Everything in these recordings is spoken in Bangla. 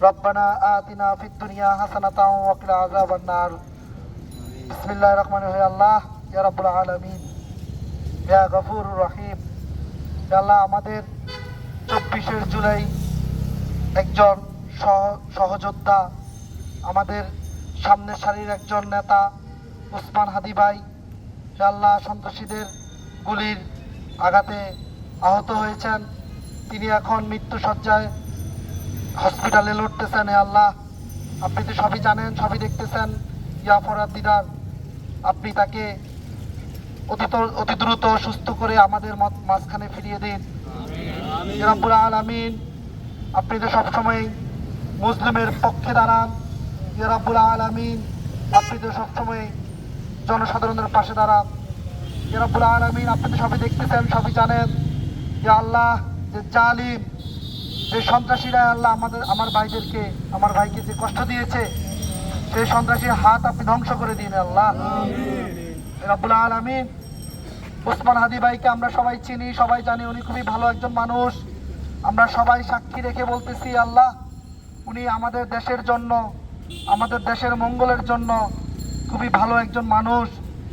রব্বানা আতিনা ফিদ দুনিয়া হাসানাতাও ওয়া কিনা আযাবান নার। বিসমিল্লাহির রহমানির রহিম। আল্লাহ ইয়া রাব্বুল আলামিন ইয়া গফুরুর রহিম। ইয়া আল্লাহ, আমাদের 24শে জুলাই একজন সহযোদ্ধা, আমাদের সামনের সারির একজন নেতা ওসমান হাদি ভাই হে আল্লাহ সন্ত্রাসীদের গুলির আঘাতে আহত হয়েছেন। তিনি এখন মৃত্যুসজ্জায় হসপিটালে লড়তেছেন। হে আল্লাহ, আপনি তো সবই জানেন, সবই দেখতেছেন। ইয়া ফরাদ দিদার, আপনি তাকে অতি দ্রুত সুস্থ করে আমাদের মাঝখানে ফিরিয়ে দিন। ইয়া রাব্বুল আলামিন, আপনি তো সবসময় মুসলিমের পক্ষে দাঁড়ান। ইয়া রাব্বুল আলামিন, আপনি তো সবসময় জনসাধারণের পাশে দাঁড়ান। ইয়া রাব্বুল আলামিন, আপনি তো সবই দেখতেছেন, সবই জানেন। ইয়া আল্লাহ, যে জালিম, যে সন্ত্রাসীরা আল্লাহ আমার ভাইকে যে কষ্ট দিয়েছে, সেই সন্ত্রাসীর হাত আপনি ধ্বংস করে দিন আল্লাহ। ইয়া রাব্বুল আলামিন, ওসমান হাদি ভাইকে আমরা সবাই চিনি, সবাই জানি, উনি খুবই ভালো একজন মানুষ। আমরা সবাই সাক্ষী রেখে বলতেছি আল্লাহ, উনি আমাদের দেশের জন্য, আমাদের দেশের মঙ্গলের জন্য খুবই ভালো একজন মানুষ।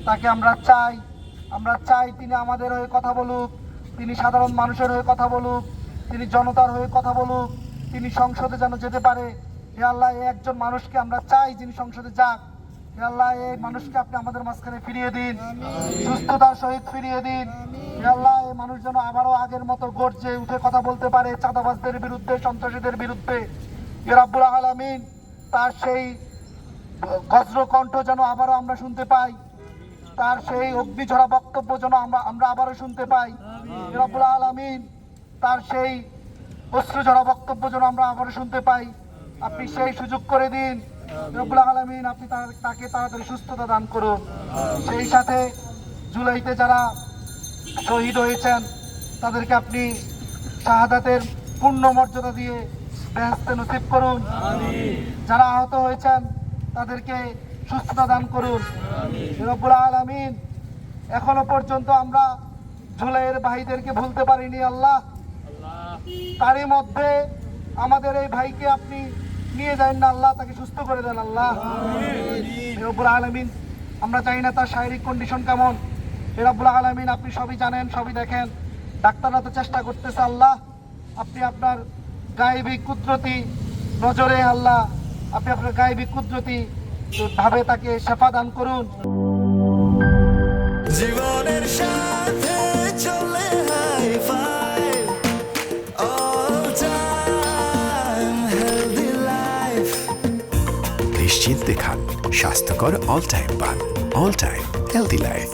তাকে আমরা চাই তিনি আমাদের হয়ে কথা বলুক, তিনি সাধারণ মানুষের হয়ে কথা বলুক, তিনি জনতার হয়ে কথা বলুক, তিনি সংসদে যেন যেতে পারে। হে আল্লাহ, এই একজন মানুষকে আমরা চাই যিনি সংসদে যাক। হে আল্লাহ, এই মানুষকে আপনি আমাদের মাঝখানে ফিরিয়ে দিন, সুস্থতার সহিত ফিরিয়ে দিন। হে আল্লাহ, এই মানুষ যেন আবারও আগের মতো গর্জে উঠে কথা বলতে পারে চাঁদাবাজদের বিরুদ্ধে, সন্ত্রাসীদের বিরুদ্ধে। হে রাব্বুল আলামিন, তার সেই বজ্র কণ্ঠ যেন আবারও আমরা শুনতে পাই, তার সেই অগ্নিঝরা বক্তব্য যেন আমরা আবারও শুনতে পাই। হে রাব্বুল আলামিন, তার সেই অশ্রুঝরা বক্তব্য যেন আমরা আবারও শুনতে পাই। আপনি সেই সুযোগ করে দিন রব্বুল আলামিন, আপনি তাকে তাড়াতাড়ি সুস্থতা দান করুন। সেই সাথে জুলাইতে যারা শহীদ হয়েছেন তাদেরকে আপনি শাহাদাতের পূর্ণ মর্যাদা দিয়ে বেহেশতে নসিব করুন। যারা আহত হয়েছেন তাদেরকে সুস্থতা দান করুন রব্বুল আলামিন। এখনো পর্যন্ত আমরা জুলাইয়ের ভাইদেরকে ভুলতে পারিনি আল্লাহ। তারই মধ্যে আমাদের এই ভাইকে আপনি নিয়ে যান না আল্লাহ, তাকে সুস্থ করে দেন আল্লাহ রব্বুল আলামিন। আমরা জানি না তার শারীরিক কন্ডিশন কেমন। রব্বুল আলামিন, আপনি সবই জানেন, সবই দেখেন। ডাক্তাররা তো চেষ্টা করতেছে আল্লাহ, আপনি আপনার গায়েবী কুদরতি নজরে আল্লাহ, আপনি আপনার গায়েবী কুদরতি ভাবে তাকে শেফা দান করুন। জীবনের সাথে চলে hi fi, all time healthy life. নিশ্চিন্তে খান স্বাস্থ্যকর অল টাইম পান। All time healthy life.